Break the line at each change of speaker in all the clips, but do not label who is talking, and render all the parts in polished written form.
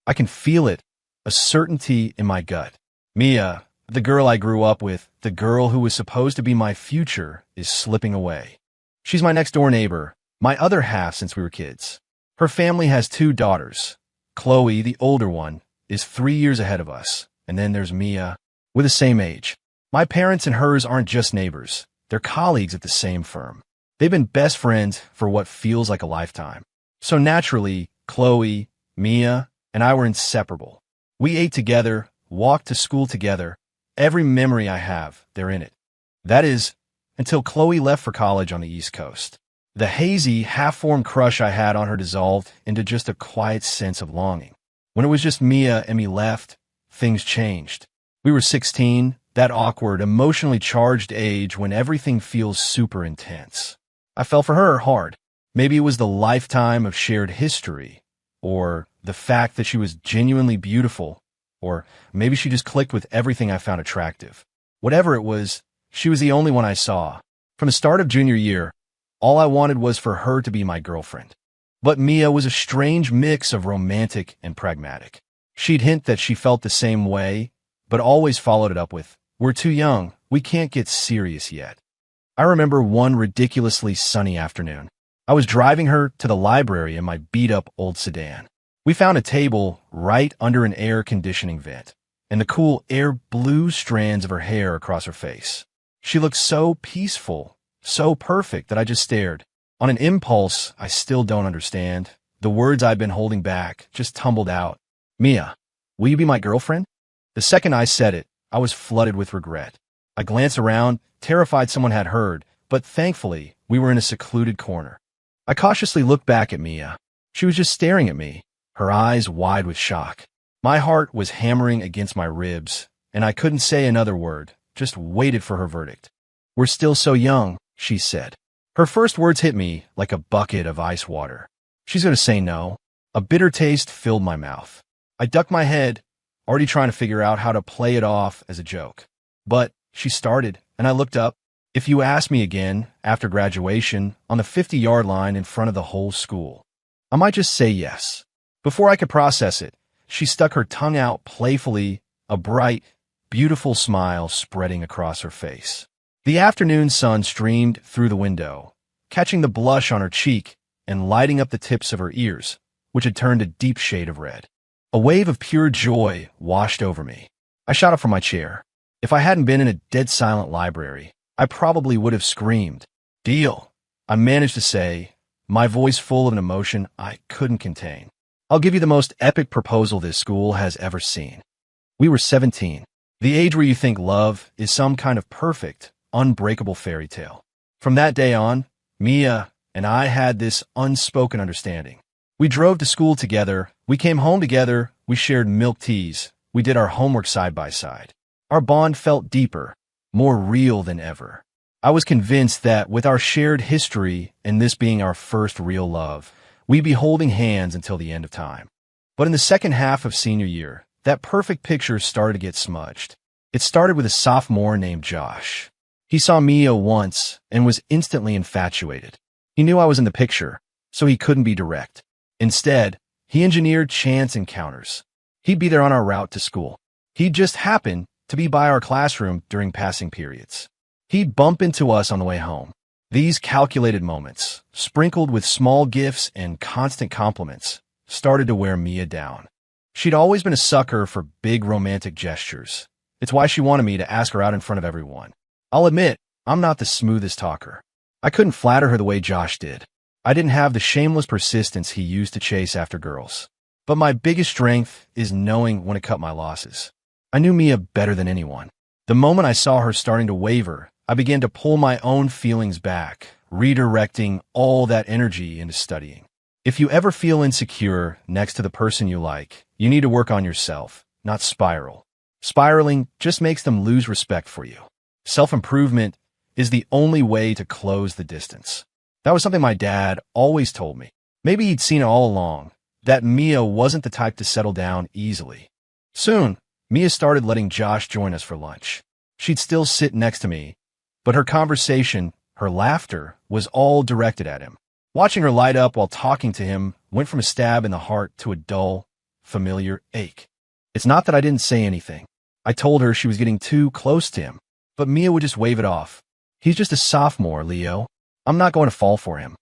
I can feel it, a certainty in my gut. Mia, the girl I grew up with, the girl who was supposed to be my future, is slipping away. She's my next-door neighbor, my other half since we were kids. Her family has 2 daughters. Chloe, the older one, is 3 years ahead of us, and then there's Mia. We're the same age. My parents and hers aren't just neighbors. They're colleagues at the same firm. They've been best friends for what feels like a lifetime. So naturally, Chloe, Mia, and I were inseparable. We ate together, walked to school together. Every memory I have, they're in it. That is, until Chloe left for college on the East Coast. The hazy, half-formed crush I had on her dissolved into just a quiet sense of longing. When it was just Mia and me left, things changed. We were 16, that awkward, emotionally charged age when everything feels super intense. I fell for her hard. Maybe it was the lifetime of shared history, or the fact that she was genuinely beautiful, or maybe she just clicked with everything I found attractive. Whatever it was, she was the only one I saw. From the start of junior year, all I wanted was for her to be my girlfriend. But Mia was a strange mix of romantic and pragmatic. She'd hint that she felt the same way, but always followed it up with, "We're too young, we can't get serious yet." I remember one ridiculously sunny afternoon. I was driving her to the library in my beat-up old sedan. We found a table right under an air conditioning vent, and the cool air blew strands of her hair across her face. She looked so peaceful, so perfect that I just stared. On an impulse I still don't understand, the words I'd been holding back just tumbled out. "Mia, will you be my girlfriend?" The second I said it, I was flooded with regret. I glanced around, terrified someone had heard, but thankfully we were in a secluded corner. I cautiously looked back at Mia. She was just staring at me, her eyes wide with shock. My heart was hammering against my ribs, and I couldn't say another word, just waited for her verdict. "We're still so young," she said. Her first words hit me like a bucket of ice water. She's going to say no. A bitter taste filled my mouth. I ducked my head, already trying to figure out how to play it off as a joke. But she started, and I looked up. "If you ask me again, after graduation, on the 50-yard line in front of the whole school, I might just say yes." Before I could process it, she stuck her tongue out playfully, a bright, beautiful smile spreading across her face. The afternoon sun streamed through the window, catching the blush on her cheek and lighting up the tips of her ears, which had turned a deep shade of red. A wave of pure joy washed over me. I shot up from my chair. If I hadn't been in a dead-silent library, I probably would have screamed. "Deal," I managed to say, my voice full of an emotion I couldn't contain. "I'll give you the most epic proposal this school has ever seen." We were 17, the age where you think love is some kind of perfect, unbreakable fairy tale. From that day on, Mia and I had this unspoken understanding. We drove to school together, we came home together, we shared milk teas, we did our homework side by side. Our bond felt deeper, more real than ever. I was convinced that with our shared history and this being our first real love, we'd be holding hands until the end of time. But in the second half of senior year, that perfect picture started to get smudged. It started with a sophomore named Josh. He saw Mia once and was instantly infatuated. He knew I was in the picture, so he couldn't be direct. Instead, he engineered chance encounters. He'd be there on our route to school. He'd just happen to be by our classroom during passing periods. He'd bump into us on the way home. These calculated moments, sprinkled with small gifts and constant compliments, started to wear Mia down. She'd always been a sucker for big romantic gestures. It's why she wanted me to ask her out in front of everyone. I'll admit, I'm not the smoothest talker. I couldn't flatter her the way Josh did. I didn't have the shameless persistence he used to chase after girls. But my biggest strength is knowing when to cut my losses. I knew Mia better than anyone. The moment I saw her starting to waver, I began to pull my own feelings back, redirecting all that energy into studying. If you ever feel insecure next to the person you like, you need to work on yourself, not spiral. Spiraling just makes them lose respect for you. Self-improvement is the only way to close the distance. That was something my dad always told me. Maybe he'd seen it all along, that Mia wasn't the type to settle down easily. Soon, Mia started letting Josh join us for lunch. She'd still sit next to me, but her conversation, her laughter, was all directed at him. Watching her light up while talking to him went from a stab in the heart to a dull, familiar ache. It's not that I didn't say anything. I told her she was getting too close to him, but Mia would just wave it off. He's just a sophomore, Leo. I'm not going to fall for him.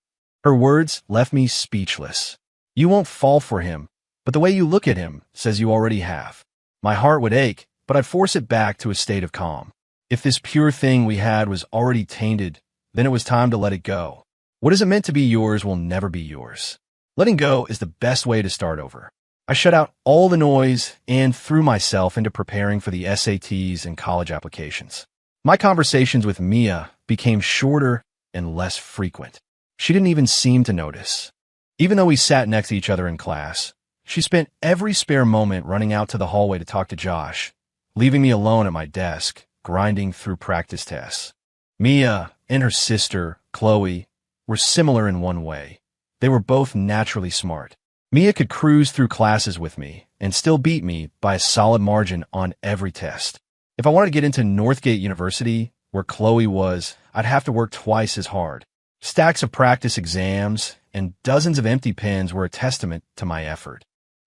Her words left me speechless. You won't fall for him, but the way you look at him says you already have. My heart would ache, but I'd force it back to a state of calm. If this pure thing we had was already tainted, then it was time to let it go. What isn't meant to be yours will never be yours. Letting go is the best way to start over. I shut out all the noise and threw myself into preparing for the SATs and college applications. My conversations with Mia became shorter and less frequent. She didn't even seem to notice. Even though we sat next to each other in class, she spent every spare moment running out to the hallway to talk to Josh, leaving me alone at my desk, grinding through practice tests. Mia and her sister, Chloe, were similar in one way. They were both naturally smart. Mia could cruise through classes with me and still beat me by a solid margin on every test. If I wanted to get into Northgate University, where Chloe was, I'd have to work twice as hard. Stacks of practice exams and dozens of empty pens were a testament to my effort.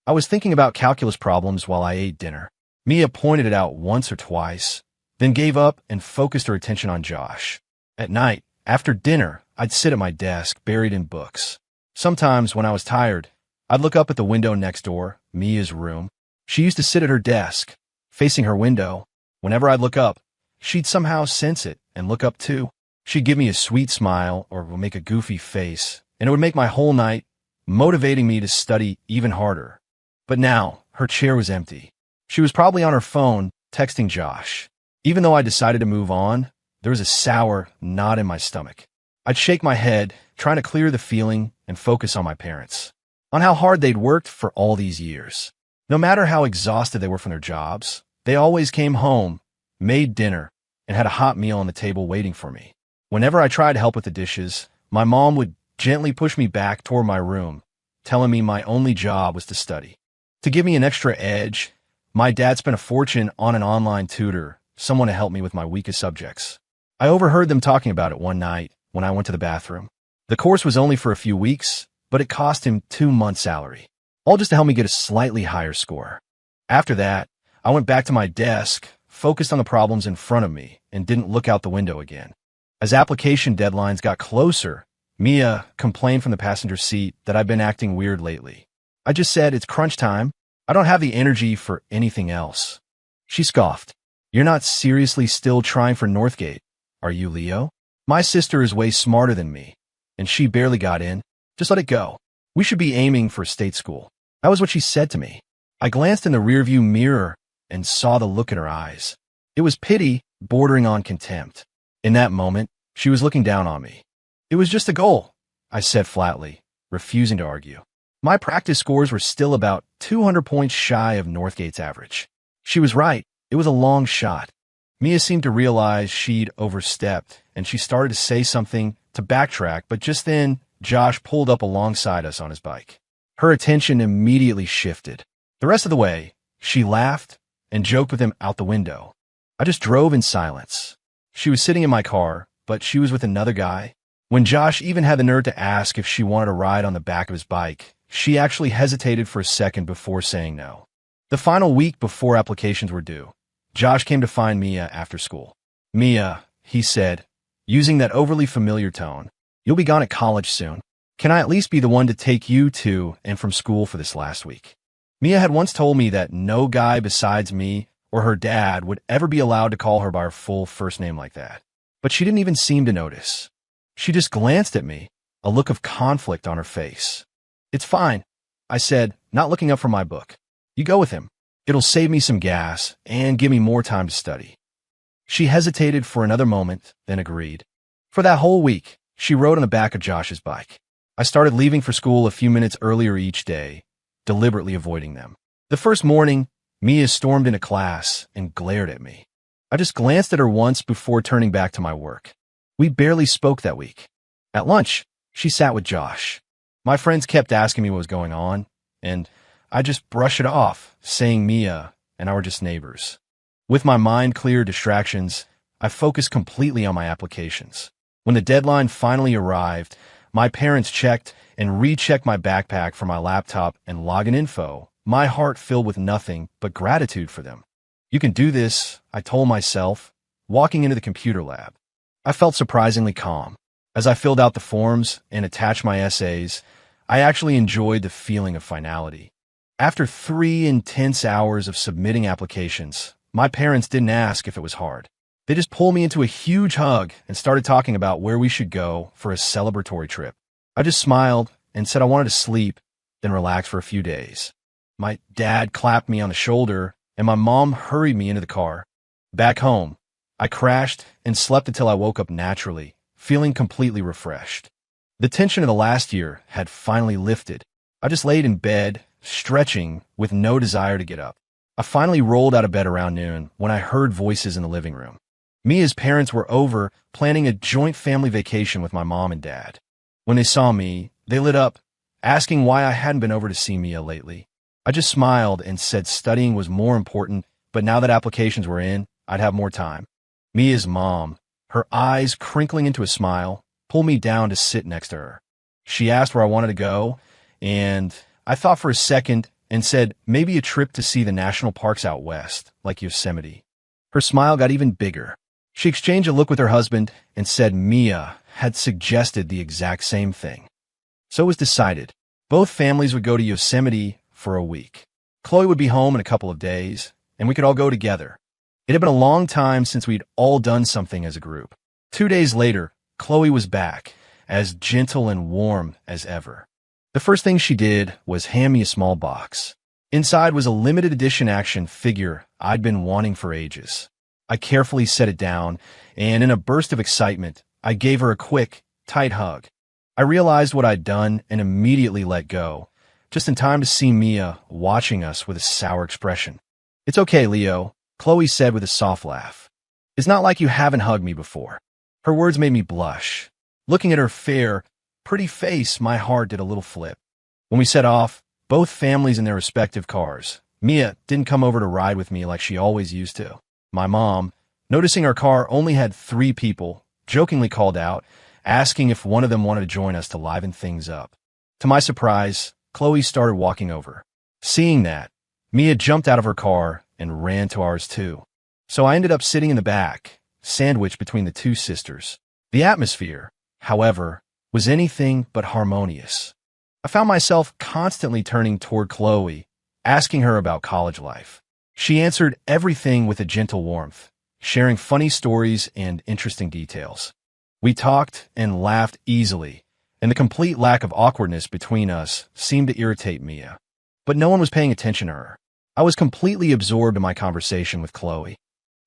I was thinking about calculus problems while I ate dinner. Mia pointed it out once or twice, then gave up and focused her attention on Josh. At night, after dinner, I'd sit at my desk, buried in books. Sometimes, when I was tired, I'd look up at the window next door, Mia's room. She used to sit at her desk, facing her window. Whenever I'd look up, she'd somehow sense it and look up too. She'd give me a sweet smile or make a goofy face, and it would make my whole night, motivating me to study even harder. But now, her chair was empty. She was probably on her phone, texting Josh. Even though I decided to move on, there was a sour knot in my stomach. I'd shake my head, trying to clear the feeling and focus on my parents, on how hard they'd worked for all these years. No matter how exhausted they were from their jobs, they always came home, made dinner, and had a hot meal on the table waiting for me. Whenever I tried to help with the dishes, my mom would gently push me back toward my room, telling me my only job was to study. To give me an extra edge, my dad spent a fortune on an online tutor, someone to help me with my weakest subjects. I overheard them talking about it one night when I went to the bathroom. The course was only for a few weeks, but it cost him 2 months' salary, all just to help me get a slightly higher score. After that, I went back to my desk, focused on the problems in front of me, and didn't look out the window again. As application deadlines got closer, Mia complained from the passenger seat that I've been acting weird lately. I just said, it's crunch time. I don't have the energy for anything else. She scoffed. You're not seriously still trying for Northgate, are you, Leo? My sister is way smarter than me, and she barely got in. Just let it go. We should be aiming for state school. That was what she said to me. I glanced in the rearview mirror and saw the look in her eyes. It was pity, bordering on contempt. In that moment, she was looking down on me. It was just a goal, I said flatly, refusing to argue. My practice scores were still about 200 points shy of Northgate's average. She was right. It was a long shot. Mia seemed to realize she'd overstepped, and she started to say something to backtrack, but just then, Josh pulled up alongside us on his bike. Her attention immediately shifted. The rest of the way, she laughed and joked with him out the window. I just drove in silence. She was sitting in my car, but she was with another guy. When Josh even had the nerve to ask if she wanted a ride on the back of his bike, she actually hesitated for a second before saying no. The final week before applications were due, Josh came to find Mia after school. Mia, he said, using that overly familiar tone, you'll be gone at college soon. Can I at least be the one to take you to and from school for this last week? Mia had once told me that no guy besides me or her dad would ever be allowed to call her by her full first name like that. But she didn't even seem to notice. She just glanced at me, a look of conflict on her face. It's fine, I said, not looking up from my book. You go with him. It'll save me some gas and give me more time to study. She hesitated for another moment, then agreed. For that whole week, she rode on the back of Josh's bike. I started leaving for school a few minutes earlier each day, deliberately avoiding them. The first morning, Mia stormed into class and glared at me. I just glanced at her once before turning back to my work. We barely spoke that week. At lunch, she sat with Josh. My friends kept asking me what was going on, and I just brushed it off, saying Mia and I were just neighbors. With my mind clear of distractions, I focused completely on my applications. When the deadline finally arrived, my parents checked and rechecked my backpack for my laptop and login info, my heart filled with nothing but gratitude for them. You can do this, I told myself, walking into the computer lab. I felt surprisingly calm. As I filled out the forms and attached my essays, I actually enjoyed the feeling of finality. After 3 intense hours of submitting applications, my parents didn't ask if it was hard. They just pulled me into a huge hug and started talking about where we should go for a celebratory trip. I just smiled and said I wanted to sleep, then relax for a few days. My dad clapped me on the shoulder, and my mom hurried me into the car. Back home, I crashed and slept until I woke up naturally, feeling completely refreshed. The tension of the last year had finally lifted. I just laid in bed, stretching, with no desire to get up. I finally rolled out of bed around noon when I heard voices in the living room. Mia's parents were over, planning a joint family vacation with my mom and dad. When they saw me, they lit up, asking why I hadn't been over to see Mia lately. I just smiled and said studying was more important, but now that applications were in, I'd have more time. Mia's mom, her eyes crinkling into a smile, pulled me down to sit next to her. She asked where I wanted to go, and I thought for a second and said maybe a trip to see the national parks out west, like Yosemite. Her smile got even bigger. She exchanged a look with her husband and said Mia had suggested the exact same thing. So it was decided. Both families would go to Yosemite for a week. Chloe would be home in a couple of days, and we could all go together. It had been a long time since we'd all done something as a group. 2 days later, Chloe was back, as gentle and warm as ever. The first thing she did was hand me a small box. Inside was a limited edition action figure I'd been wanting for ages. I carefully set it down, and in a burst of excitement, I gave her a quick, tight hug. I realized what I'd done and immediately let go, just in time to see Mia watching us with a sour expression. "It's okay, Leo," Chloe said with a soft laugh. "It's not like you haven't hugged me before." Her words made me blush. Looking at her fair, pretty face, my heart did a little flip. When we set off, both families in their respective cars, Mia didn't come over to ride with me like she always used to. My mom, noticing our car only had 3 people, jokingly called out, asking if one of them wanted to join us to liven things up. To my surprise, Chloe started walking over. Seeing that, Mia jumped out of her car and ran to ours too. So I ended up sitting in the back, sandwiched between the 2 sisters. The atmosphere, however, was anything but harmonious. I found myself constantly turning toward Chloe, asking her about college life. She answered everything with a gentle warmth, sharing funny stories and interesting details. We talked and laughed easily, and the complete lack of awkwardness between us seemed to irritate Mia. But no one was paying attention to her. I was completely absorbed in my conversation with Chloe.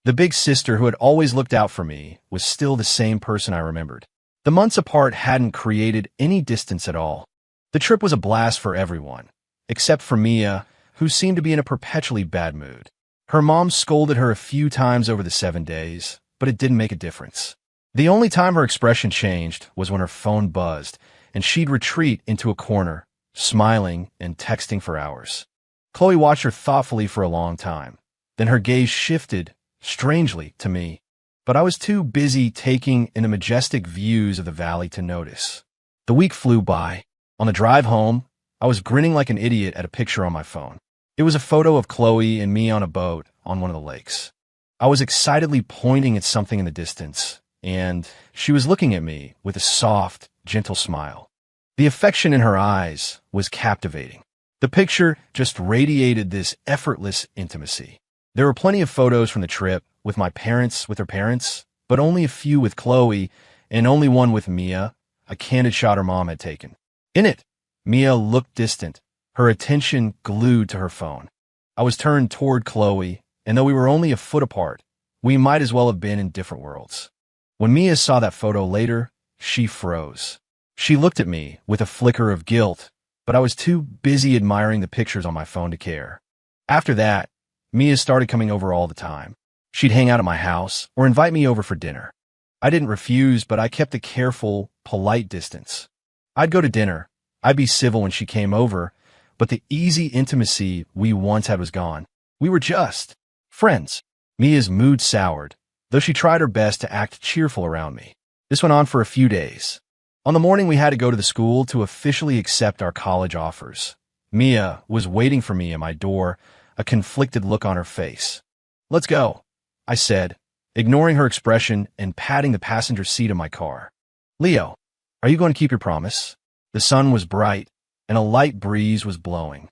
The big sister who had always looked out for me was still the same person I remembered. The months apart hadn't created any distance at all. The trip was a blast for everyone, except for Mia, who seemed to be in a perpetually bad mood. Her mom scolded her a few times over the 7 days, but it didn't make a difference. The only time her expression changed was when her phone buzzed, and she'd retreat into a corner, smiling and texting for hours. Chloe watched her thoughtfully for a long time. Then her gaze shifted, strangely, to me. But I was too busy taking in the majestic views of the valley to notice. The week flew by. On the drive home, I was grinning like an idiot at a picture on my phone. It was a photo of Chloe and me on a boat on one of the lakes. I was excitedly pointing at something in the distance, and she was looking at me with a soft, gentle smile. The affection in her eyes was captivating. The picture just radiated this effortless intimacy. There were plenty of photos from the trip with my parents with her parents, but only a few with Chloe and only one with Mia, a candid shot her mom had taken. In it, Mia looked distant, her attention glued to her phone. I was turned toward Chloe, and though we were only a foot apart, we might as well have been in different worlds. When Mia saw that photo later, she froze. She looked at me with a flicker of guilt, but I was too busy admiring the pictures on my phone to care. After that, Mia started coming over all the time. She'd hang out at my house or invite me over for dinner. I didn't refuse, but I kept a careful, polite distance. I'd go to dinner. I'd be civil when she came over, but the easy intimacy we once had was gone. We were just friends. Mia's mood soured, though she tried her best to act cheerful around me. This went on for a few days. On the morning we had to go to the school to officially accept our college offers, Mia was waiting for me at my door, a conflicted look on her face. "Let's go," I said, ignoring her expression and patting the passenger seat of my car. "Leo, are you going to keep your promise?" The sun was bright, and a light breeze was blowing.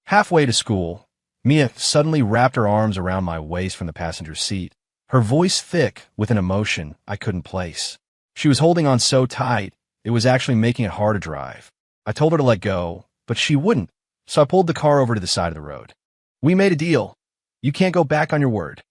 Halfway to school, Mia suddenly wrapped her arms around my waist from the passenger seat, her voice thick with an emotion I couldn't place. She was holding on so tight, it was actually making it hard to drive. I told her to let go, but she wouldn't, so I pulled the car over to the side of the road. "We made a deal. You can't go back on your word."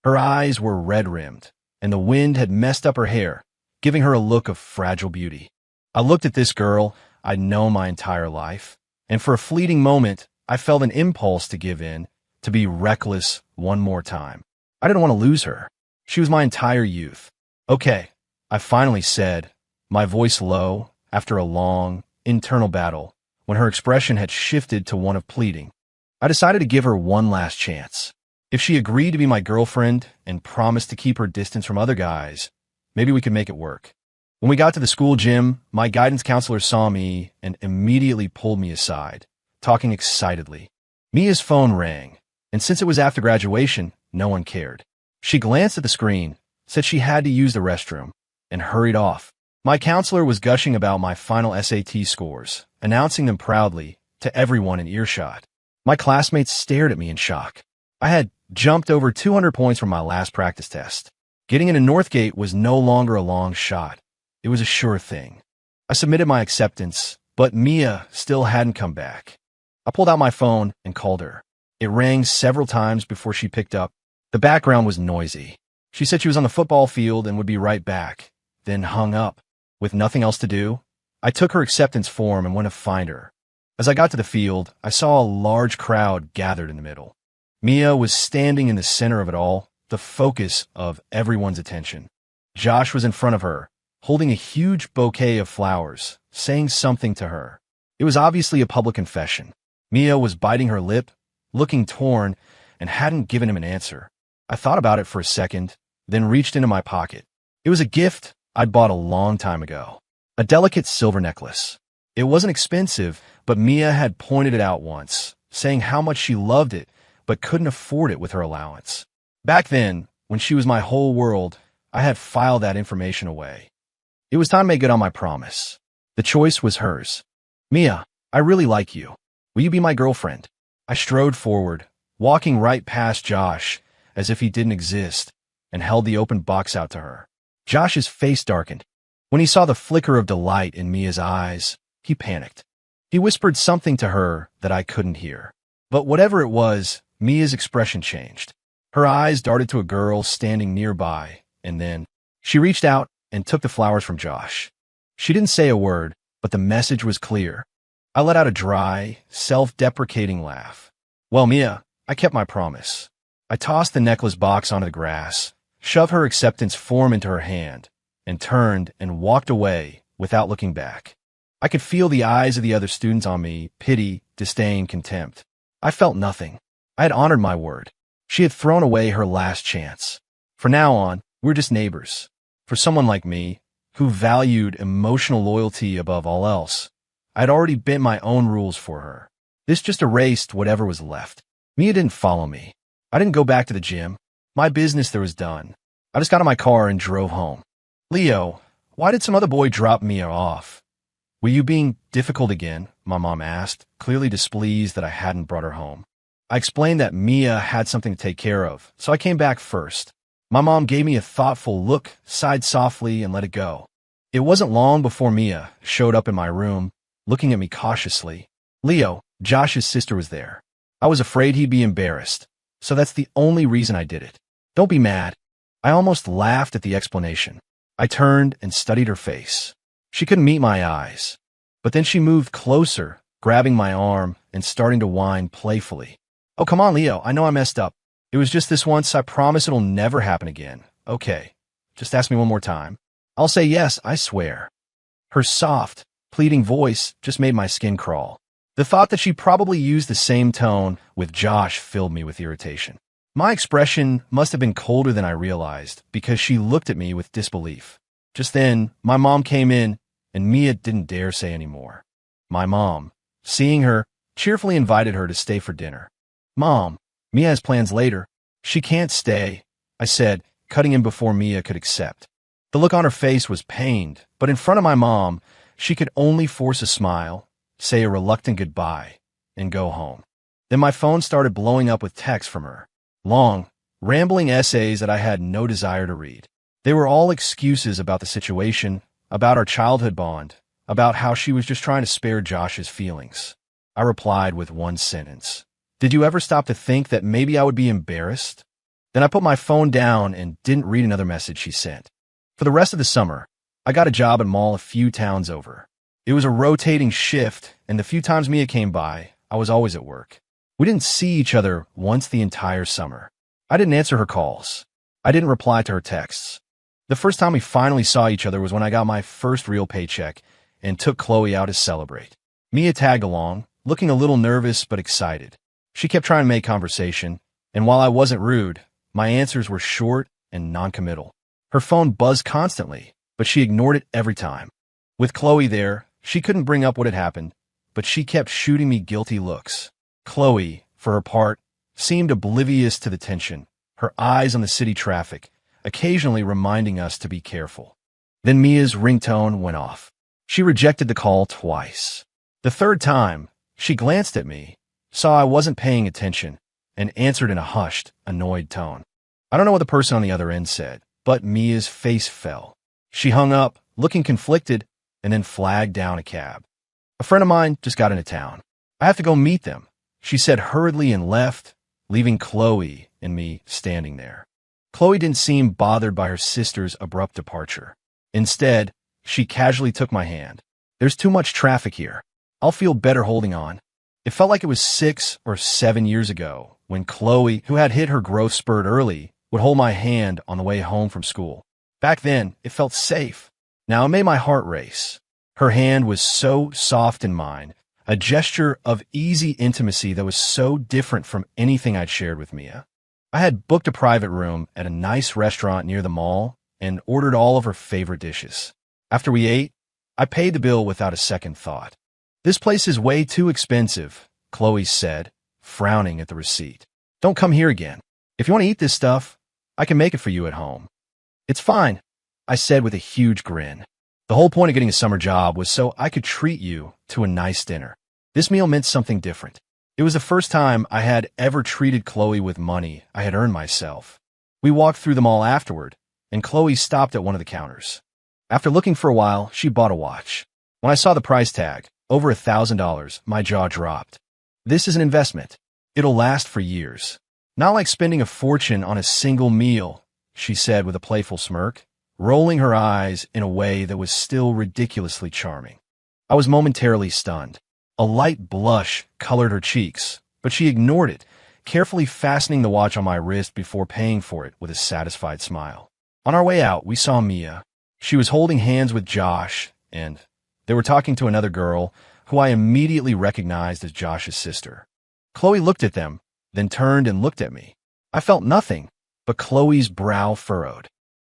Her eyes were red-rimmed, and the wind had messed up her hair, giving her a look of fragile beauty. I looked at this girl I'd known my entire life, and for a fleeting moment, I felt an impulse to give in, to be reckless one more time. I didn't want to lose her. She was my entire youth. "Okay," I finally said, my voice low after a long, internal battle, when her expression had shifted to one of pleading. I decided to give her one last chance. If she agreed to be my girlfriend and promised to keep her distance from other guys, maybe we could make it work. When we got to the school gym, my guidance counselor saw me and immediately pulled me aside, talking excitedly. Mia's phone rang, and since it was after graduation, no one cared. She glanced at the screen, said she had to use the restroom, and hurried off. My counselor was gushing about my final SAT scores, announcing them proudly to everyone in earshot. My classmates stared at me in shock. I had jumped over 200 points from my last practice test. Getting into Northgate was no longer a long shot. It was a sure thing. I submitted my acceptance, but Mia still hadn't come back. I pulled out my phone and called her. It rang several times before she picked up. The background was noisy. She said she was on the football field and would be right back, then hung up. With nothing else to do, I took her acceptance form and went to find her. As I got to the field, I saw a large crowd gathered in the middle. Mia was standing in the center of it all, the focus of everyone's attention. Josh was in front of her, holding a huge bouquet of flowers, saying something to her. It was obviously a public confession. Mia was biting her lip, looking torn, and hadn't given him an answer. I thought about it for a second, then reached into my pocket. It was a gift I'd bought a long time ago. A delicate silver necklace. It wasn't expensive, but Mia had pointed it out once, saying how much she loved it, but couldn't afford it with her allowance. Back then, when she was my whole world, I had filed that information away. It was time to make good on my promise. The choice was hers. "Mia, I really like you. Will you be my girlfriend?" I strode forward, walking right past Josh, as if he didn't exist, and held the open box out to her. Josh's face darkened. When he saw the flicker of delight in Mia's eyes, he panicked. He whispered something to her that I couldn't hear. But whatever it was, Mia's expression changed. Her eyes darted to a girl standing nearby, and then she reached out and took the flowers from Josh. She didn't say a word, but the message was clear. I let out a dry, self-deprecating laugh. "Well, Mia, I kept my promise." I tossed the necklace box onto the grass, shoved her acceptance form into her hand, and turned and walked away without looking back. I could feel the eyes of the other students on me, pity, disdain, contempt. I felt nothing. I had honored my word. She had thrown away her last chance. From now on, we're just neighbors. For someone like me, who valued emotional loyalty above all else, I had already bent my own rules for her. This just erased whatever was left. Mia didn't follow me. I didn't go back to the gym. My business there was done. I just got in my car and drove home. "Leo, why did some other boy drop Mia off?" "Were you being difficult again?" my mom asked, clearly displeased that I hadn't brought her home. I explained that Mia had something to take care of, so I came back first. My mom gave me a thoughtful look, sighed softly, and let it go. It wasn't long before Mia showed up in my room, looking at me cautiously. Leo, Josh's sister, was there. I was afraid he'd be embarrassed, so that's the only reason I did it. Don't be mad. I almost laughed at the explanation. I turned and studied her face. She couldn't meet my eyes. But then she moved closer, grabbing my arm and starting to whine playfully. "Oh, come on, Leo. I know I messed up. It was just this once. I promise it'll never happen again. Okay, just ask me one more time. I'll say yes, I swear." Her soft, pleading voice just made my skin crawl. The thought that she probably used the same tone with Josh filled me with irritation. My expression must have been colder than I realized because she looked at me with disbelief. Just then, my mom came in, and Mia didn't dare say any more. My mom, seeing her, cheerfully invited her to stay for dinner. Mom, Mia has plans later. She can't stay, I said, cutting in before Mia could accept. The look on her face was pained, but in front of my mom, she could only force a smile, say a reluctant goodbye, and go home. Then my phone started blowing up with texts from her. Long, rambling essays that I had no desire to read. They were all excuses about the situation, about our childhood bond, about how she was just trying to spare Josh's feelings. I replied with one sentence. Did you ever stop to think that maybe I would be embarrassed? Then I put my phone down and didn't read another message she sent. For the rest of the summer, I got a job at a mall a few towns over. It was a rotating shift, and the few times Mia came by, I was always at work. We didn't see each other once the entire summer. I didn't answer her calls. I didn't reply to her texts. The first time we finally saw each other was when I got my first real paycheck and took Chloe out to celebrate. Mia tagged along, looking a little nervous but excited. She kept trying to make conversation, and while I wasn't rude, my answers were short and noncommittal. Her phone buzzed constantly, but she ignored it every time. With Chloe there, she couldn't bring up what had happened, but she kept shooting me guilty looks. Chloe, for her part, seemed oblivious to the tension, her eyes on the city traffic, occasionally reminding us to be careful. Then Mia's ringtone went off. She rejected the call twice. The third time, she glanced at me, saw I wasn't paying attention, and answered in a hushed, annoyed tone. I don't know what the person on the other end said, but Mia's face fell. She hung up, looking conflicted, and then flagged down a cab. A friend of mine just got into town. I have to go meet them, she said hurriedly and left, leaving Chloe and me standing there. Chloe didn't seem bothered by her sister's abrupt departure. Instead, she casually took my hand. There's too much traffic here. I'll feel better holding on. It felt like it was 6 or 7 years ago when Chloe, who had hit her growth spurt early, would hold my hand on the way home from school. Back then, it felt safe. Now it made my heart race. Her hand was so soft in mine, a gesture of easy intimacy that was so different from anything I'd shared with Mia. I had booked a private room at a nice restaurant near the mall and ordered all of her favorite dishes. After we ate, I paid the bill without a second thought. This place is way too expensive, Chloe said, frowning at the receipt. Don't come here again. If you want to eat this stuff, I can make it for you at home. It's fine, I said with a huge grin. The whole point of getting a summer job was so I could treat you to a nice dinner. This meal meant something different. It was the first time I had ever treated Chloe with money I had earned myself. We walked through the mall afterward, and Chloe stopped at one of the counters. After looking for a while, she bought a watch. When I saw the price tag, over $1,000, my jaw dropped. This is an investment. It'll last for years. Not like spending a fortune on a single meal, she said with a playful smirk, rolling her eyes in a way that was still ridiculously charming. I was momentarily stunned. A light blush colored her cheeks, but she ignored it, carefully fastening the watch on my wrist before paying for it with a satisfied smile. On our way out, we saw Mia. She was holding hands with Josh, and they were talking to another girl who I immediately recognized as Josh's sister. Chloe looked at them, then turned and looked at me. I felt nothing, but Chloe's brow furrowed.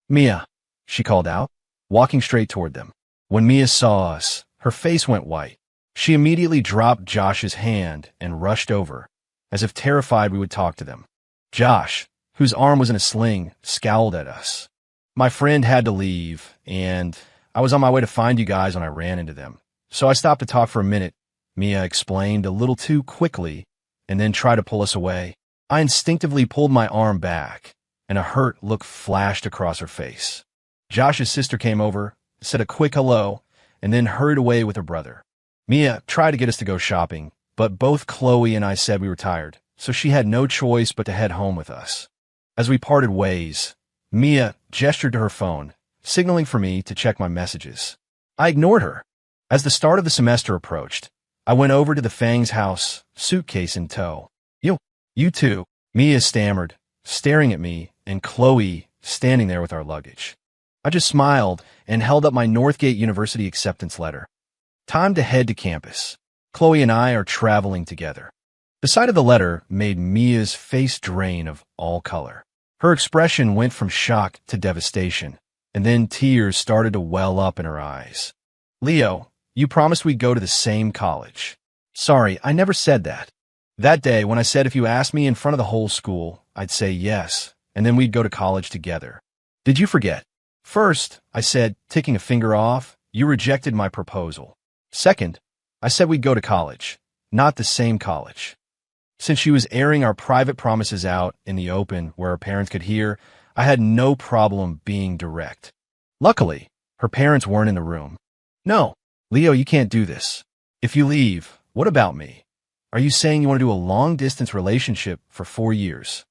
Mia, she called out, walking straight toward them. When Mia saw us, her face went white. She immediately dropped Josh's hand and rushed over, as if terrified we would talk to them. Josh, whose arm was in a sling, scowled at us. My friend had to leave, and I was on my way to find you guys when I ran into them. So I stopped to talk for a minute, Mia explained a little too quickly, and then tried to pull us away. I instinctively pulled my arm back, and a hurt look flashed across her face. Josh's sister came over, said a quick hello, and then hurried away with her brother. Mia tried to get us to go shopping, but both Chloe and I said we were tired, so she had no choice but to head home with us. As we parted ways, Mia gestured to her phone, signaling for me to check my messages. I ignored her. As the start of the semester approached, I went over to the Fang's house, suitcase in tow. You too, Mia stammered, staring at me, and Chloe standing there with our luggage. I just smiled and held up my Northgate University acceptance letter. Time to head to campus. Chloe and I are traveling together. The sight of the letter made Mia's face drain of all color. Her expression went from shock to devastation, and then tears started to well up in her eyes. Leo, you promised we'd go to the same college. Sorry, I never said that. That day, when I said if you asked me in front of the whole school, I'd say yes, and then we'd go to college together. Did you forget? First, I said, taking a finger off, you rejected my proposal. Second, I said we'd go to college, not the same college. Since she was airing our private promises out in the open where our parents could hear, I had no problem being direct. Luckily, her parents weren't in the room. No, Leo, you can't do this. If you leave, what about me? Are you saying you want to do a long-distance relationship for 4 years?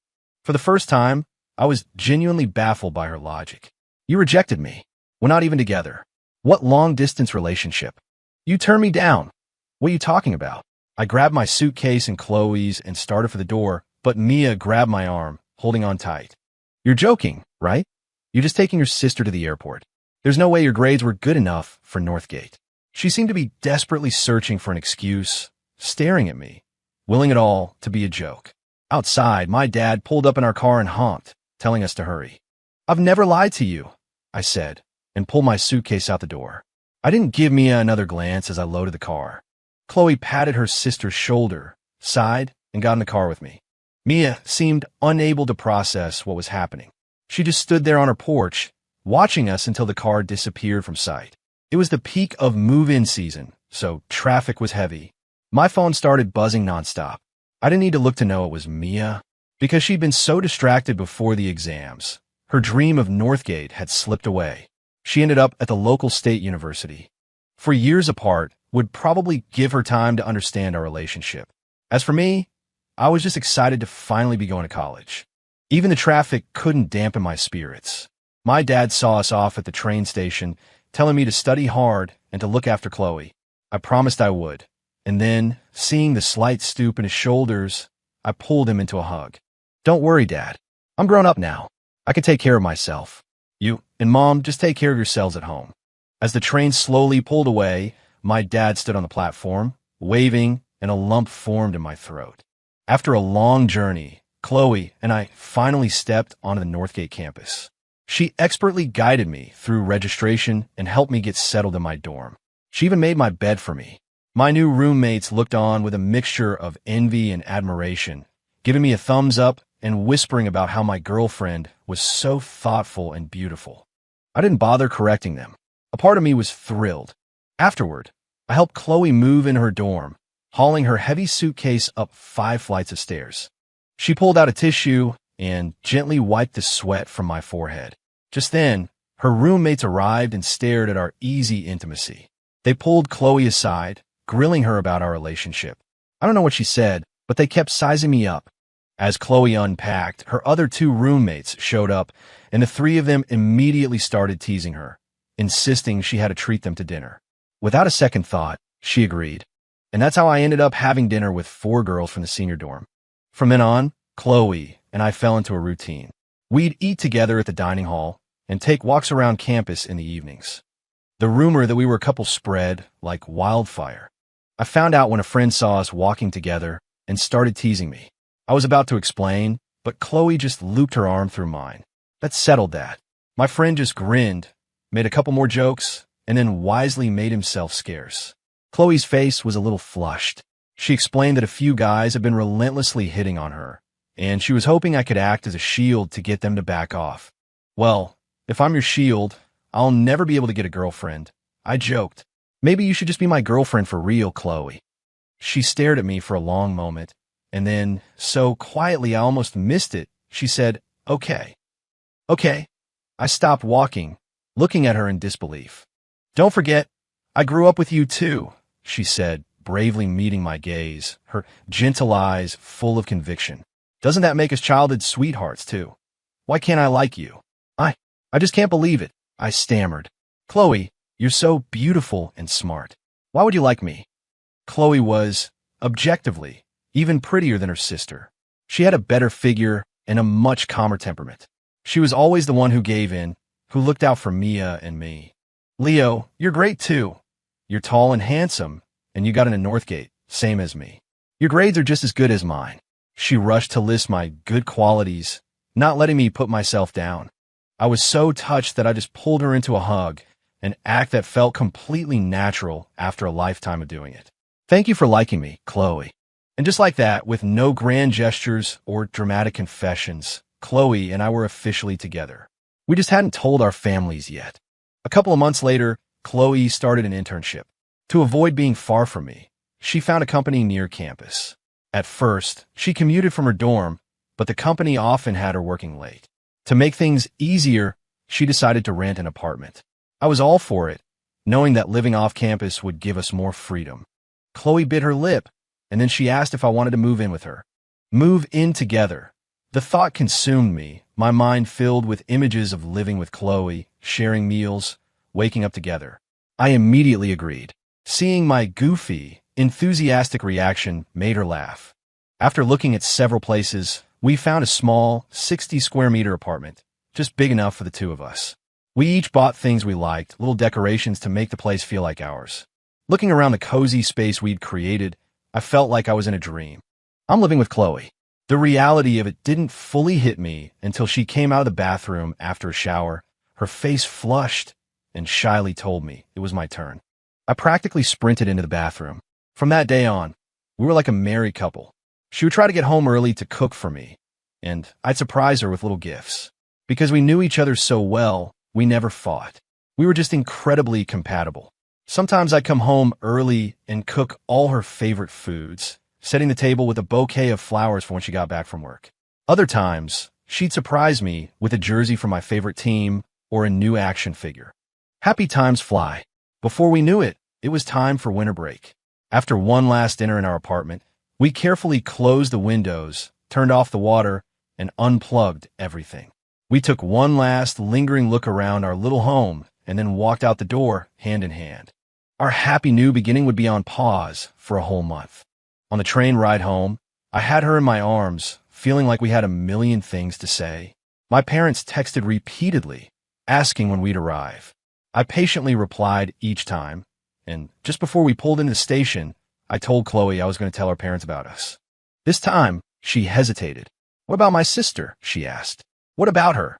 For the first time, I was genuinely baffled by her logic. You rejected me. We're not even together. What long-distance relationship? You turned me down. What are you talking about? I grabbed my suitcase and Chloe's and started for the door, but Mia grabbed my arm, holding on tight. You're joking, right? You're just taking your sister to the airport. There's no way your grades were good enough for Northgate. She seemed to be desperately searching for an excuse, staring at me, willing it all to be a joke. Outside, my dad pulled up in our car and honked, telling us to hurry. I've never lied to you, I said, and pulled my suitcase out the door. I didn't give Mia another glance as I loaded the car. Chloe patted her sister's shoulder, sighed, and got in the car with me. Mia seemed unable to process what was happening. She just stood there on her porch, watching us until the car disappeared from sight. It was the peak of move-in season, so traffic was heavy. My phone started buzzing nonstop. I didn't need to look to know it was Mia, because she'd been so distracted before the exams. Her dream of Northgate had slipped away. She ended up at the local state university. For years apart, would probably give her time to understand our relationship. As for me, I was just excited to finally be going to college. Even the traffic couldn't dampen my spirits. My dad saw us off at the train station, telling me to study hard and to look after Chloe. I promised I would. And then, seeing the slight stoop in his shoulders, I pulled him into a hug. Don't worry, Dad. I'm grown up now. I can take care of myself. You and Mom just take care of yourselves at home. As the train slowly pulled away, my dad stood on the platform, waving, and a lump formed in my throat. After a long journey, Chloe and I finally stepped onto the Northgate campus. She expertly guided me through registration and helped me get settled in my dorm. She even made my bed for me. My new roommates looked on with a mixture of envy and admiration, giving me a thumbs up and whispering about how my girlfriend was so thoughtful and beautiful. I didn't bother correcting them. A part of me was thrilled. Afterward, I helped Chloe move in her dorm, hauling her heavy suitcase up 5 flights of stairs. She pulled out a tissue and gently wiped the sweat from my forehead. Just then, her roommates arrived and stared at our easy intimacy. They pulled Chloe aside, grilling her about our relationship. I don't know what she said, but they kept sizing me up. As Chloe unpacked, her other 2 roommates showed up, and the 3 of them immediately started teasing her, insisting she had to treat them to dinner. Without a second thought, she agreed. And that's how I ended up having dinner with 4 girls from the senior dorm. From then on, Chloe and I fell into a routine. We'd eat together at the dining hall and take walks around campus in the evenings. The rumor that we were a couple spread like wildfire. I found out when a friend saw us walking together and started teasing me. I was about to explain, but Chloe just looped her arm through mine. That settled that. My friend just grinned, made a couple more jokes, and then wisely made himself scarce. Chloe's face was a little flushed. She explained that a few guys had been relentlessly hitting on her, and she was hoping I could act as a shield to get them to back off. Well, if I'm your shield, I'll never be able to get a girlfriend. I joked. Maybe you should just be my girlfriend for real, Chloe. She stared at me for a long moment, and then, so quietly I almost missed it, she said, Okay. Okay. I stopped walking, looking at her in disbelief. Don't forget, I grew up with you too, she said, bravely meeting my gaze, her gentle eyes full of conviction. Doesn't that make us childhood sweethearts too? Why can't I like you? I just can't believe it, I stammered. Chloe, you're so beautiful and smart. Why would you like me? Chloe was, objectively, even prettier than her sister. She had a better figure and a much calmer temperament. She was always the one who gave in, who looked out for Mia and me. Leo, you're great too. You're tall and handsome, and you got into Northgate, same as me. Your grades are just as good as mine. She rushed to list my good qualities, not letting me put myself down. I was so touched that I just pulled her into a hug, an act that felt completely natural after a lifetime of doing it. Thank you for liking me, Chloe. And just like that, with no grand gestures or dramatic confessions, Chloe and I were officially together. We just hadn't told our families yet. A couple of months later, Chloe started an internship. To avoid being far from me, she found a company near campus. At first, she commuted from her dorm, but the company often had her working late. To make things easier, she decided to rent an apartment. I was all for it, knowing that living off campus would give us more freedom. Chloe bit her lip, and then she asked if I wanted to move in with her. Move in together. The thought consumed me, my mind filled with images of living with Chloe, sharing meals, waking up together. I immediately agreed. Seeing my goofy, enthusiastic reaction made her laugh. After looking at several places, we found a small, 60-square-meter apartment, just big enough for the two of us. We each bought things we liked, little decorations to make the place feel like ours. Looking around the cozy space we'd created, I felt like I was in a dream. I'm living with Chloe. The reality of it didn't fully hit me until she came out of the bathroom after a shower, her face flushed, and shyly told me it was my turn. I practically sprinted into the bathroom. From that day on, we were like a married couple. She would try to get home early to cook for me, and I'd surprise her with little gifts. Because we knew each other so well, we never fought. We were just incredibly compatible. Sometimes I'd come home early and cook all her favorite foods, setting the table with a bouquet of flowers for when she got back from work. Other times, she'd surprise me with a jersey from my favorite team or a new action figure. Happy times fly. Before we knew it, it was time for winter break. After one last dinner in our apartment, we carefully closed the windows, turned off the water, and unplugged everything. We took one last lingering look around our little home and then walked out the door hand in hand. Our happy new beginning would be on pause for a whole month. On the train ride home, I had her in my arms, feeling like we had a million things to say. My parents texted repeatedly, asking when we'd arrive. I patiently replied each time, and just before we pulled into the station, I told Chloe I was going to tell her parents about us. This time, she hesitated. What about my sister? She asked. What about her?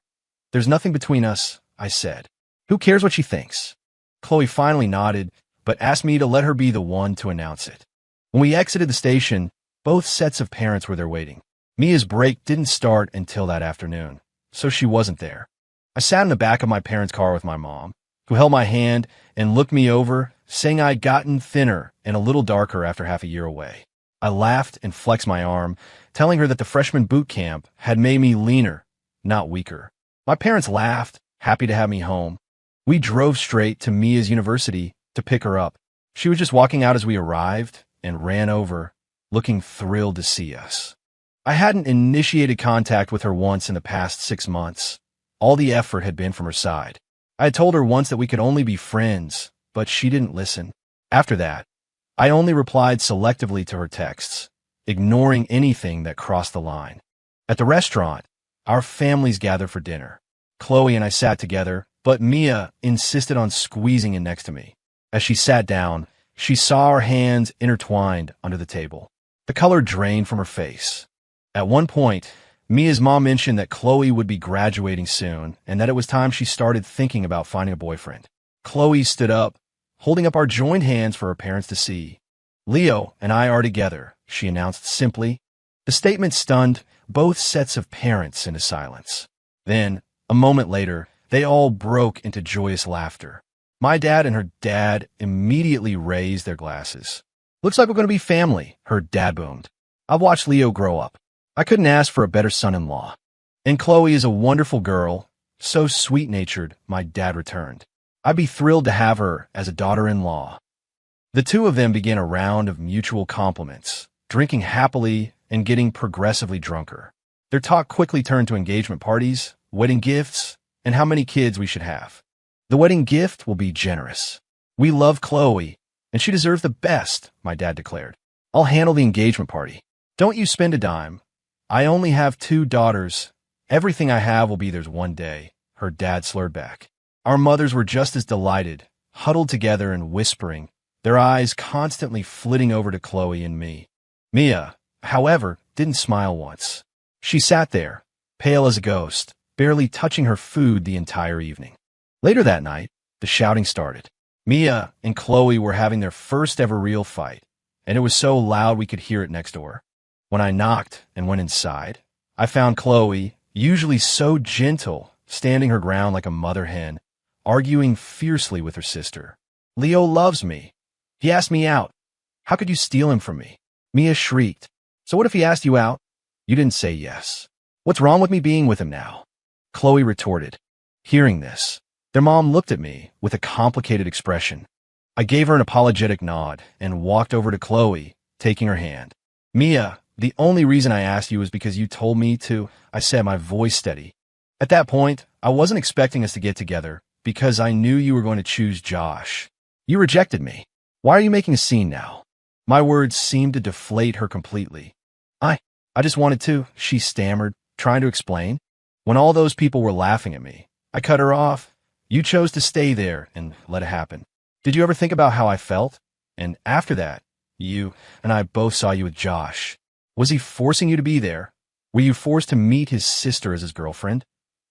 There's nothing between us, I said. Who cares what she thinks? Chloe finally nodded, but asked me to let her be the one to announce it. When we exited the station, both sets of parents were there waiting. Mia's break didn't start until that afternoon, so she wasn't there. I sat in the back of my parents' car with my mom, who held my hand and looked me over, saying I'd gotten thinner and a little darker after half a year away. I laughed and flexed my arm, telling her that the freshman boot camp had made me leaner, not weaker. My parents laughed, happy to have me home. We drove straight to Mia's university to pick her up. She was just walking out as we arrived and ran over, looking thrilled to see us. I hadn't initiated contact with her once in the past 6 months. All the effort had been from her side. I had told her once that we could only be friends, but she didn't listen. After that, I only replied selectively to her texts, ignoring anything that crossed the line. At the restaurant, our families gathered for dinner. Chloe and I sat together, but Mia insisted on squeezing in next to me. As she sat down, she saw our hands intertwined under the table. The color drained from her face. At one point, Mia's mom mentioned that Chloe would be graduating soon and that it was time she started thinking about finding a boyfriend. Chloe stood up, holding up our joined hands for her parents to see. Leo and I are together, she announced simply. The statement stunned both sets of parents into silence. Then, a moment later, they all broke into joyous laughter. My dad and her dad immediately raised their glasses. Looks like we're going to be family, her dad boomed. I've watched Leo grow up. I couldn't ask for a better son-in-law. And Chloe is a wonderful girl, so sweet-natured, my dad returned. I'd be thrilled to have her as a daughter-in-law. The two of them began a round of mutual compliments, drinking happily and getting progressively drunker. Their talk quickly turned to engagement parties, wedding gifts, and how many kids we should have. The wedding gift will be generous. We love Chloe, and she deserves the best, my dad declared. I'll handle the engagement party. Don't you spend a dime. I only have 2 daughters. Everything I have will be theirs one day, her dad slurred back. Our mothers were just as delighted, huddled together and whispering, their eyes constantly flitting over to Chloe and me. Mia, however, didn't smile once. She sat there, pale as a ghost, barely touching her food the entire evening. Later that night, the shouting started. Mia and Chloe were having their first ever real fight, and it was so loud we could hear it next door. When I knocked and went inside, I found Chloe, usually so gentle, standing her ground like a mother hen, arguing fiercely with her sister. Leo loves me. He asked me out. How could you steal him from me? Mia shrieked. So what if he asked you out? You didn't say yes. What's wrong with me being with him now? Chloe retorted. Hearing this, their mom looked at me with a complicated expression. I gave her an apologetic nod and walked over to Chloe, taking her hand. Mia, the only reason I asked you was because you told me to, I said, my voice steady. At that point, I wasn't expecting us to get together because I knew you were going to choose Josh. You rejected me. Why are you making a scene now? My words seemed to deflate her completely. I just wanted to, she stammered, trying to explain. When all those people were laughing at me, I cut her off. You chose to stay there and let it happen. Did you ever think about how I felt? And after that, you and I both saw you with Josh. Was he forcing you to be there? Were you forced to meet his sister as his girlfriend?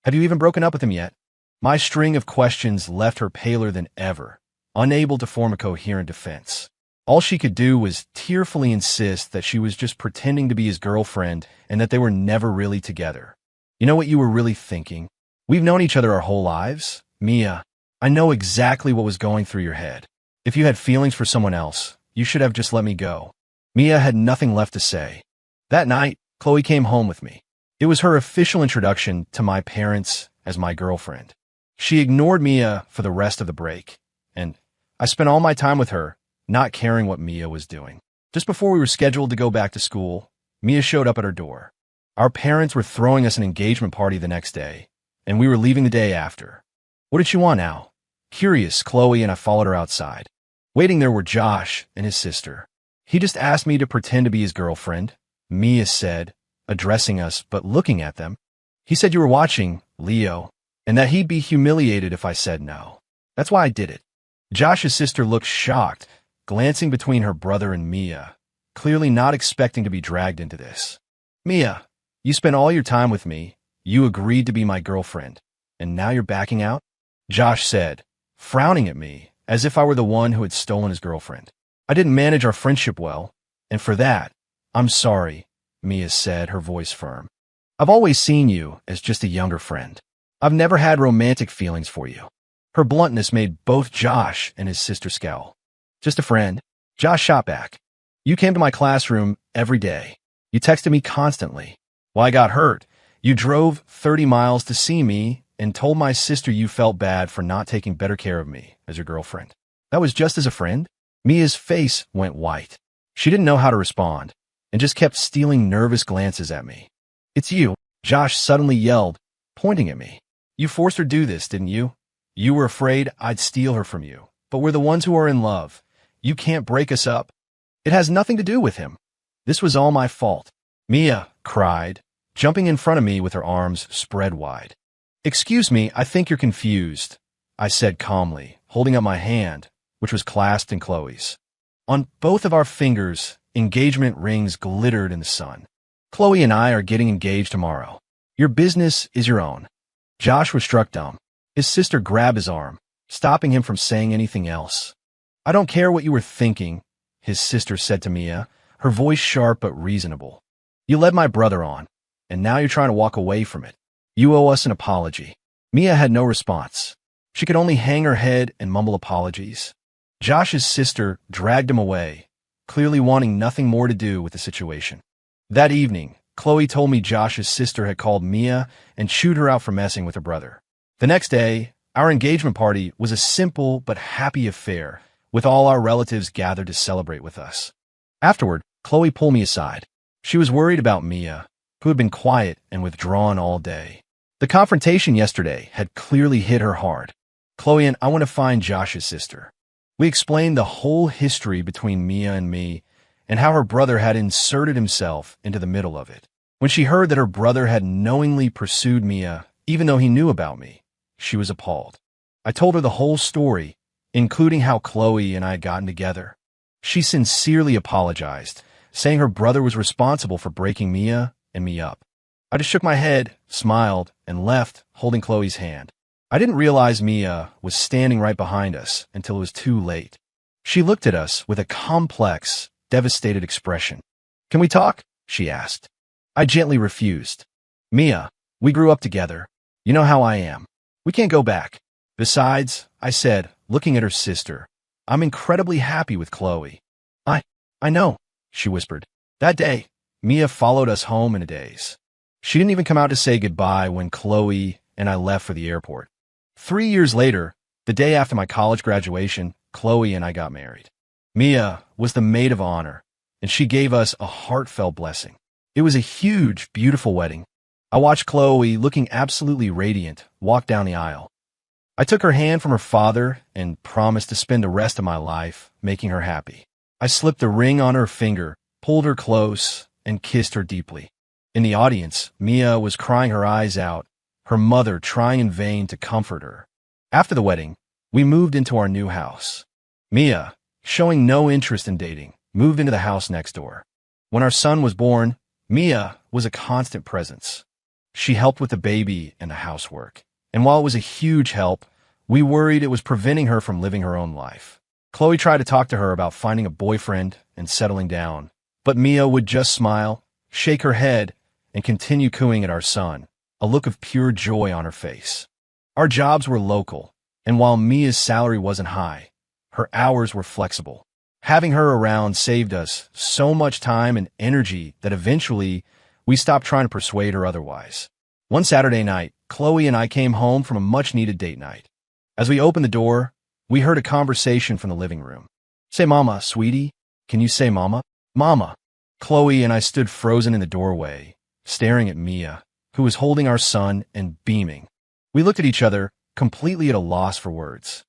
Have you even broken up with him yet? My string of questions left her paler than ever, unable to form a coherent defense. All she could do was tearfully insist that she was just pretending to be his girlfriend and that they were never really together. You know what you were really thinking? We've known each other our whole lives. Mia, I know exactly what was going through your head. If you had feelings for someone else, you should have just let me go. Mia had nothing left to say. That night, Chloe came home with me. It was her official introduction to my parents as my girlfriend. She ignored Mia for the rest of the break, and I spent all my time with her, not caring what Mia was doing. Just before we were scheduled to go back to school, Mia showed up at our door. Our parents were throwing us an engagement party the next day, and we were leaving the day after. What did she want now? Curious, Chloe and I followed her outside. Waiting there were Josh and his sister. He just asked me to pretend to be his girlfriend, Mia said, addressing us but looking at them. He said you were watching, Leo, and that he'd be humiliated if I said no. That's why I did it. Josh's sister looked shocked, glancing between her brother and Mia, clearly not expecting to be dragged into this. Mia, you spent all your time with me, you agreed to be my girlfriend, and now you're backing out? Josh said, frowning at me, as if I were the one who had stolen his girlfriend. I didn't manage our friendship well, and for that, I'm sorry, Mia said, her voice firm. I've always seen you as just a younger friend. I've never had romantic feelings for you. Her bluntness made both Josh and his sister scowl. Just a friend. Josh shot back. You came to my classroom every day. You texted me constantly. While I got hurt, you drove 30 miles to see me and told my sister you felt bad for not taking better care of me as your girlfriend. That was just as a friend? Mia's face went white. She didn't know how to respond and just kept stealing nervous glances at me. It's you, Josh suddenly yelled, pointing at me. You forced her to do this, didn't you? You were afraid I'd steal her from you, but we're the ones who are in love. You can't break us up. It has nothing to do with him. This was all my fault. Mia cried, jumping in front of me with her arms spread wide. Excuse me, I think you're confused, I said calmly, holding up my hand, which was clasped in Chloe's. On both of our fingers, engagement rings glittered in the sun. Chloe and I are getting engaged tomorrow. Your business is your own. Josh was struck dumb. His sister grabbed his arm, stopping him from saying anything else. I don't care what you were thinking, his sister said to Mia, her voice sharp but reasonable. You led my brother on, and now you're trying to walk away from it. You owe us an apology. Mia had no response. She could only hang her head and mumble apologies. Josh's sister dragged him away, clearly wanting nothing more to do with the situation. That evening, Chloe told me Josh's sister had called Mia and chewed her out for messing with her brother. The next day, our engagement party was a simple but happy affair, with all our relatives gathered to celebrate with us. Afterward, Chloe pulled me aside. She was worried about Mia, who had been quiet and withdrawn all day. The confrontation yesterday had clearly hit her hard. Chloe and I want to find Josh's sister. We explained the whole history between Mia and me and how her brother had inserted himself into the middle of it. When she heard that her brother had knowingly pursued Mia, even though he knew about me, she was appalled. I told her the whole story, including how Chloe and I had gotten together. She sincerely apologized, saying her brother was responsible for breaking Mia and me up. I just shook my head, smiled, and left, holding Chloe's hand. I didn't realize Mia was standing right behind us until it was too late. She looked at us with a complex, devastated expression. "Can we talk?" she asked. I gently refused. "Mia, we grew up together. You know how I am. We can't go back. Besides," I said, looking at her sister, "I'm incredibly happy with Chloe." I know," she whispered. That day, Mia followed us home in a daze. She didn't even come out to say goodbye when Chloe and I left for the airport. 3 years later, the day after my college graduation, Chloe and I got married. Mia was the maid of honor, and she gave us a heartfelt blessing. It was a huge, beautiful wedding. I watched Chloe, looking absolutely radiant, walk down the aisle. I took her hand from her father and promised to spend the rest of my life making her happy. I slipped the ring on her finger, pulled her close, and kissed her deeply. In the audience, Mia was crying her eyes out, her mother trying in vain to comfort her. After the wedding, we moved into our new house. Mia, showing no interest in dating, moved into the house next door. When our son was born, Mia was a constant presence. She helped with the baby and the housework. And while it was a huge help, we worried it was preventing her from living her own life. Chloe tried to talk to her about finding a boyfriend and settling down, but Mia would just smile, shake her head, and continue cooing at our son, a look of pure joy on her face. Our jobs were local, and while Mia's salary wasn't high, her hours were flexible. Having her around saved us so much time and energy that eventually we stopped trying to persuade her otherwise. One Saturday night, Chloe and I came home from a much-needed date night. As we opened the door, we heard a conversation from the living room. "Say mama, sweetie. Can you say mama? Mama." Chloe and I stood frozen in the doorway, staring at Mia, who was holding our son and beaming. We looked at each other, completely at a loss for words.